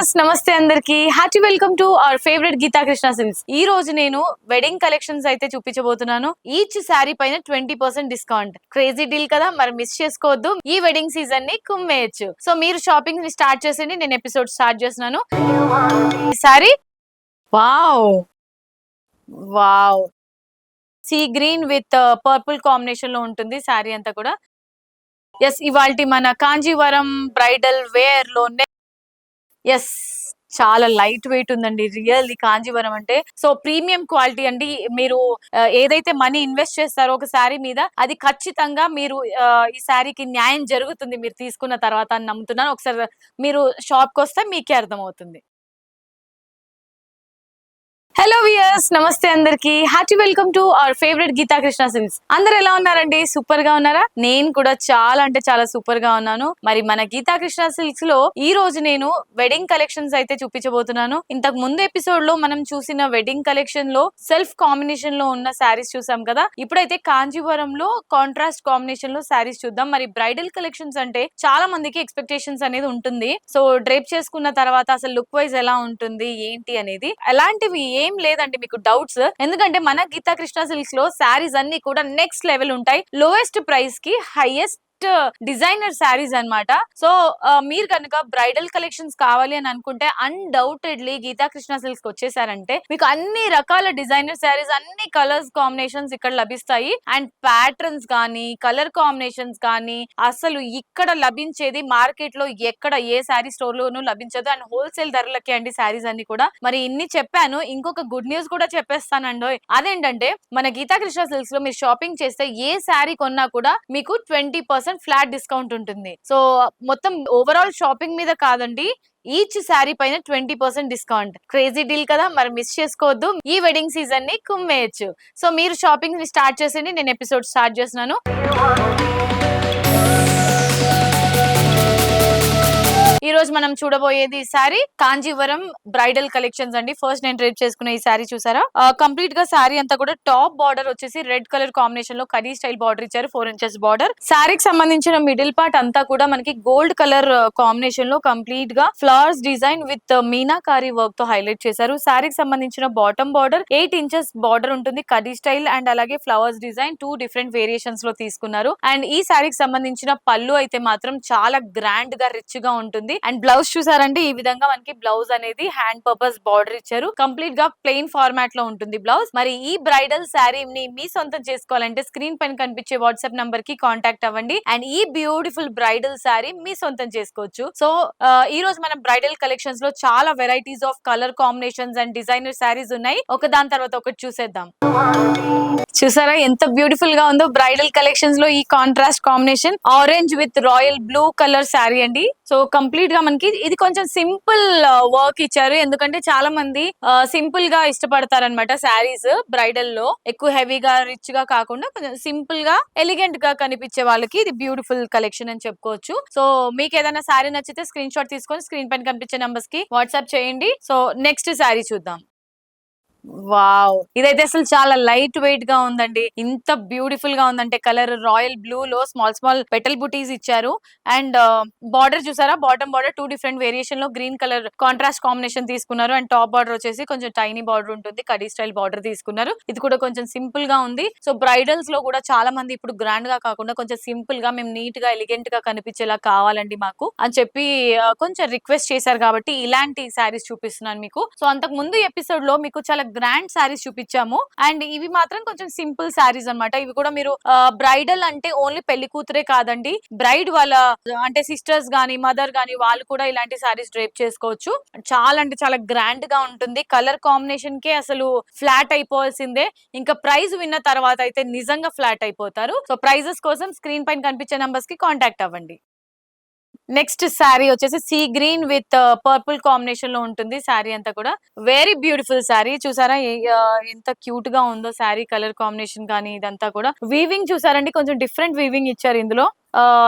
Viewers నమస్తే అందరికి hearty welcome to our favourite Geetha Krishna Silks. ఈ రోజు నేను వెడ్డింగ్ కలెక్షన్స్ అయితే చూపించబోతున్నాను. ఈచ్ శారీ పైన 20% డిస్కౌంట్. క్రేజీ డీల్ కదా, మరి మిస్ చేసుకోవద్దు. ఈ వెడ్డింగ్ సీజన్ ని కుమ్మేయచ్చు. సో మీరు షాపింగ్ ని స్టార్ట్ చేసేయండి, నేను ఎపిసోడ్ స్టార్ట్ చేస్తున్నాను. ఈ sari wow wow sea green with purple combination లో ఉంటుంది శారీ అంతా కూడా. ఎస్, ఇవాల్టి మన కాంజీవరం బ్రైడల్ వేర్ లో ఎస్, చాలా లైట్ వెయిట్ ఉందండి. రియల్ కాంజీవరం అంటే సో ప్రీమియం క్వాలిటీ అండి. మీరు ఏదైతే మనీ ఇన్వెస్ట్ చేస్తారో ఒక శారీ మీద, అది ఖచ్చితంగా మీరు ఈ శారీకి న్యాయం జరుగుతుంది మీరు తీసుకున్న తర్వాత అని నమ్ముతున్నాను. ఒకసారి మీరు షాప్ కి వస్తే మీకే అర్థమవుతుంది. హలో వ్యూయర్స్ నమస్తే అందరికి hearty welcome to our favourite Geetha Krishna Silks. అందరు ఎలా ఉన్నారండి? సూపర్ గా ఉన్నారా? నేను కూడా చాలా అంటే చాలా సూపర్ గా ఉన్నాను. మరి మన గీతా కృష్ణ సిల్క్స్ లో ఈ రోజు నేను వెడ్డింగ్ కలెక్షన్స్ అయితే చూపించబోతున్నాను. ఇంతకు ముందు ఎపిసోడ్ లో మనం చూసిన వెడ్డింగ్ కలెక్షన్ లో సెల్ఫ్ కాంబినేషన్ లో ఉన్న శారీస్ చూసాం కదా. ఇప్పుడైతే కాంజీవరంలో కాంట్రాస్ట్ కాంబినేషన్ లో శారీస్ చూద్దాం. మరి బ్రైడల్ కలెక్షన్స్ అంటే చాలా మందికి ఎక్స్పెక్టేషన్స్ అనేది ఉంటుంది. సో డ్రేప్ చేసుకున్న తర్వాత అసలు లుక్ వైజ్ ఎలా ఉంటుంది ఏంటి అనేది, అలాంటివి ఏం లేదండి మీకు డౌట్స్. ఎందుకంటే మన గీతా కృష్ణ సిల్క్స్ లో శారీస్ అన్ని కూడా నెక్స్ట్ లెవెల్ ఉంటాయి. లోయెస్ట్ ప్రైస్ కి హైయెస్ట్ డిజైనర్ శారీస్ అన్నమాట. సో మీరు కనుక బ్రైడల్ కలెక్షన్స్ కావాలి అని అనుకుంటే అన్డౌటెడ్లీ గీతా కృష్ణ సిల్క్స్ కి వచ్చేసారంటే మీకు అన్ని రకాల డిజైనర్ శారీస్, అన్ని కలర్స్ కాంబినేషన్స్ ఇక్కడ లభిస్తాయి. అండ్ ప్యాటర్న్స్ కానీ కలర్ కాంబినేషన్స్ కానీ అసలు ఇక్కడ లభించేది మార్కెట్ లో ఎక్కడ ఏ శారీ స్టోర్ లోనూ లభించదు. అండ్ హోల్సేల్ ధరలకే అండి శారీస్ అన్ని కూడా. మరి ఇన్ని చెప్పాను, ఇంకొక గుడ్ న్యూస్ కూడా చెప్పేస్తానండి. అదేంటంటే మన గీతా కృష్ణ సిల్క్స్ లో మీరు షాపింగ్ చేస్తే ఏ శారీ కొన్నా కూడా మీకు 20% ఫ్లాట్ డిస్కౌంట్ ఉంటుంది. సో మొత్తం ఓవరాల్ షాపింగ్ మీద కాదండి, ఈచ్ శారీ పైన 20% డిస్కౌంట్. క్రేజీ డీల్ కదా, మరి మిస్ చేసుకోవద్దు. ఈ వెడ్డింగ్ సీజన్ ని కుమ్మేయచ్చు. సో మీరు షాపింగ్ ని స్టార్ట్ చేసేయండి, నేను ఎపిసోడ్ స్టార్ట్ చేస్తున్నాను. ఈ రోజు మనం చూడబోయేది శారీ కాంజీవరం బ్రైడల్ కలెక్షన్స్ అండి. ఫస్ట్ నేను డ్రేప్ చేసుకున్న ఈ శారీ చూసారా, కంప్లీట్ గా శారీ అంతా కూడా టాప్ బార్డర్ వచ్చేసి రెడ్ కలర్ కాంబినేషన్ లో కడీ స్టైల్ బార్డర్ ఇచ్చారు. 4 ఇంచెస్ బార్డర్. శారీకి సంబంధించిన మిడిల్ పార్ట్ అంతా కూడా మనకి గోల్డ్ కలర్ కాంబినేషన్ లో కంప్లీట్ గా flowers design with meenakari work తో హైలైట్ చేశారు. శారీకి సంబంధించిన బాటమ్ బార్డర్ 8 ఇంచెస్ బార్డర్ ఉంటుంది, కడీ స్టైల్ అండ్ అలాగే ఫ్లవర్స్ డిజైన్ 2 డిఫరెంట్ వేరియేషన్స్ లో తీసుకున్నారు. అండ్ ఈ శారీకి సంబంధించిన పళ్ళు అయితే మాత్రం చాలా గ్రాండ్ గా రిచ్ గా ఉంటుంది. అండ్ బ్లౌజ్ చూసారంటే ఈ విధంగా మనకి బ్లౌజ్ అనేది హ్యాండ్ పర్పస్ బార్డర్ ఇచ్చారు. కంప్లీట్ గా ప్లెయిన్ ఫార్మాట్ లో ఉంటుంది బ్లౌజ్. మరి ఈ బ్రైడల్ శారీ ని మీ సొంతం చేసుకోవాలంటే స్క్రీన్ పైన కనిపించే వాట్సాప్ నంబర్ కి కాంటాక్ట్ అవ్వండి. అండ్ ఈ బ్యూటిఫుల్ బ్రైడల్ శారీ మీ సొంతం చేసుకోవచ్చు. సో ఈ రోజు మనం బ్రైడల్ కలెక్షన్స్ లో చాలా varieties of colour combinations and designer saris ఉన్నాయి. ఒక దాని తర్వాత ఒకటి చూసేద్దాం. చూసారా ఎంత బ్యూటిఫుల్ గా ఉందో బ్రైడల్ కలెక్షన్స్ లో ఈ contrast combination orange with royal blue colour saree అండి. సో కంప్లీట్ గా మనకి ఇది కొంచెం సింపుల్ వర్క్ ఇచ్చారు. ఎందుకంటే చాలా మంది సింపుల్ గా ఇష్టపడతారనమాట శారీస్. బ్రైడల్ లో ఎక్కువ హెవీగా రిచ్ గా కాకుండా కొంచెం సింపుల్ గా ఎలిగెంట్ గా కనిపించే వాళ్ళకి ఇది బ్యూటిఫుల్ కలెక్షన్ అని చెప్పుకోవచ్చు. సో మీకు ఏదైనా శారీ నచ్చితే స్క్రీన్ షాట్ తీసుకొని స్క్రీన్ పైన కనిపించే నంబర్స్ కి వాట్సాప్ చేయండి. సో నెక్స్ట్ శారీ చూద్దాం. వావ్, ఇదైతే అసలు చాలా లైట్ వెయిట్ గా ఉందండి. ఇంత బ్యూటిఫుల్ గా ఉందంటే కలర్ రాయల్ బ్లూ లో స్మాల్ స్మాల్ పెటల్ బుటీస్ ఇచ్చారు. అండ్ బార్డర్ చూసారా, బాటమ్ బార్డర్ 2 డిఫరెంట్ వేరియేషన్ లో గ్రీన్ కలర్ కాంట్రాస్ట్ కాంబినేషన్ తీసుకున్నారు. అండ్ టాప్ బార్డర్ వచ్చేసి కొంచెం టైనీ బార్డర్ ఉంటుంది, కడీ స్టైల్ బార్డర్ తీసుకున్నారు. ఇది కూడా కొంచెం సింపుల్ గా ఉంది. సో బ్రైడల్స్ లో కూడా చాలా మంది ఇప్పుడు గ్రాండ్ గా కాకుండా కొంచెం సింపుల్ గా మేము నీట్ గా ఎలిగెంట్ గా కనిపించేలా కావాలండి మాకు అని చెప్పి కొంచెం రిక్వెస్ట్ చేశారు కాబట్టి ఇలాంటి శారీస్ చూపిస్తున్నాను మీకు. సో అంతకు ముందు ఎపిసోడ్ లో మీకు చాలా గ్రాండ్ శారీస్ చూపించాము. అండ్ ఇవి మాత్రం కొంచెం సింపుల్ శారీస్ అన్నమాట. ఇవి కూడా మీరు బ్రైడల్ అంటే ఓన్లీ పెళ్లి కూతురే కాదండి, బ్రైడ్ వాళ్ళ అంటే సిస్టర్స్ గానీ మదర్ గానీ వాళ్ళు కూడా ఇలాంటి శారీస్ డ్రేప్ చేసుకోవచ్చు. చాలా అంటే చాలా గ్రాండ్ గా ఉంటుంది. కలర్ కాంబినేషన్ కే అసలు ఫ్లాట్ అయిపోవాల్సిందే. ఇంకా ప్రైజ్ విన్న తర్వాత అయితే నిజంగా ఫ్లాట్ అయిపోతారు. సో ప్రైజెస్ కోసం స్క్రీన్ పైన కనిపించే నంబర్స్ కి కాంటాక్ట్ అవ్వండి. నెక్స్ట్ శారీ వచ్చేసి sea green with purple combination లో ఉంటుంది శారీ అంతా కూడా. Very beautiful sari. చూసారా ఎంత క్యూట్ గా ఉందో శారీ కలర్ కాంబినేషన్ కానీ ఇదంతా కూడా. వీవింగ్ చూసారండి, కొంచెం డిఫరెంట్ వీవింగ్ ఇచ్చారు ఇందులో.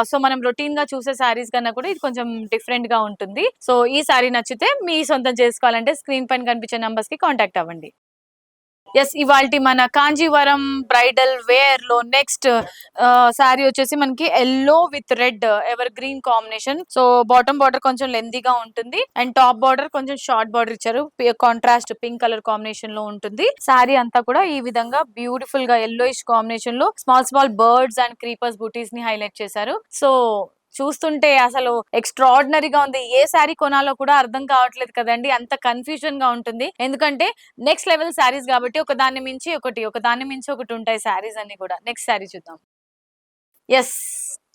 సో మనం రొటీన్ గా చూసే శారీస్ కన్నా కూడా ఇది కొంచెం డిఫరెంట్ గా ఉంటుంది. సో ఈ శారీ నచ్చితే మీ సొంతం చేసుకోవాలంటే స్క్రీన్ పైన కనిపించే నంబర్స్ కి కాంటాక్ట్ అవ్వండి. యెస్. ఇవాల్టి మన కాంజీవరం బ్రైడల్ వేర్‌లో నెక్స్ట్ శారీ వచ్చేసి మనకి yellow with red evergreen combination. So, bottom border కొంచెం లెంతీగా ఉంటుంది. అండ్ టాప్ బార్డర్ కొంచెం షార్ట్ బార్డర్ ఇచ్చారు. కాంట్రాస్ట్ పింక్ కలర్ కాంబినేషన్ లో ఉంటుంది. శారీ అంతా కూడా ఈ విధంగా బ్యూటిఫుల్ గా యెల్లోయిష్ కాంబినేషన్ లో small small birds and creepers బూటీస్ ని హైలైట్ చేశారు. సో, చూస్తుంటే అసలు ఎక్స్ట్రార్డినరీగా ఉంది. ఏ శారీ కొనాలో కూడా అర్థం కావట్లేదు కదండీ! అంత కన్‌ఫ్యూజన్‌గా ఉంటుంది. ఎందుకంటే నెక్స్ట్ లెవెల్ శారీస్ గాబట్టి ఒకదాన్ని మించి ఒకటి, ఒకదాన్ని మించి ఒకటుంటాయి శారీస్ అన్నీ గూడా. నెక్స్ట్ శారీ చూద్దాం. యెస్.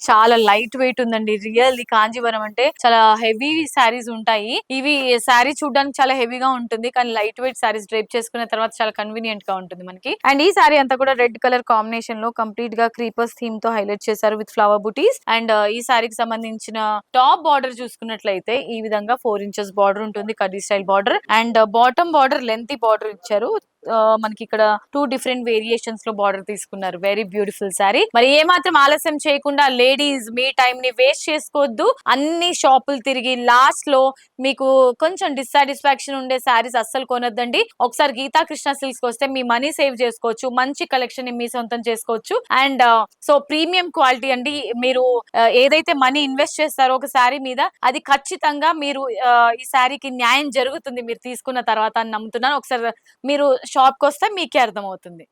చాలా లైట్ వెయిట్ ఉందండి. రియల్లీ కాంజీవరం అంటే చాలా హెవీ శారీస్ ఉంటాయి. ఇవి శారీ చూడ్డానికి చాలా హెవీగా ఉంటుంది. కానీ లైట్ వెయిట్ శారీస్ డ్రేప్ చేసుకున్న తర్వాత చాలా కన్వీనియంట్ గా ఉంటుంది మనకి. అండ్ ఈ శారీ అంతా కూడా రెడ్ కలర్ కాంబినేషన్ లో కంప్లీట్ గా క్రీపర్స్ థీమ్ తో హైలైట్ చేశారు విత్ ఫ్లవర్ బుటీస్. అండ్ ఈ శారీకి సంబంధించిన టాప్ బార్డర్ చూసుకున్నట్లయితే ఈ విధంగా 4 ఇంచెస్ బార్డర్ ఉంటుంది. కడ్డీ style border. And bottom border lengthy border ఇచ్చారు. మనకి ఇక్కడ 2 డిఫరెంట్ వేరియేషన్స్ లో బార్డర్ తీసుకున్నారు. Very beautiful sari. మరి ఏ మాత్రం ఆలస్యం చేయకుండా లేడీస్ మీ టైం ని వేస్ట్ చేసుకోవద్దు. అన్ని షాపులు తిరిగి లాస్ట్ లో మీకు కొంచెం డిస్సాటిస్ఫాక్షన్ ఉండే శారీస్ అస్సలు కొనొద్దండి. ఒకసారి గీతా కృష్ణ సిల్క్స్ వస్తే మీ మనీ సేవ్ చేసుకోవచ్చు. మంచి కలెక్షన్ ని మీ సొంతం చేసుకోవచ్చు. అండ్ సో ప్రీమియం క్వాలిటీ అండి. మీరు ఏదైతే మనీ ఇన్వెస్ట్ చేస్తారో ఒక శారీ మీద అది ఖచ్చితంగా మీరు ఈ శారీకి న్యాయం జరుగుతుంది మీరు తీసుకున్న తర్వాత అని నమ్ముతున్నాను. ఒకసారి మీరు షాప్ కొస్తే మీకే అర్థమవుతుంది.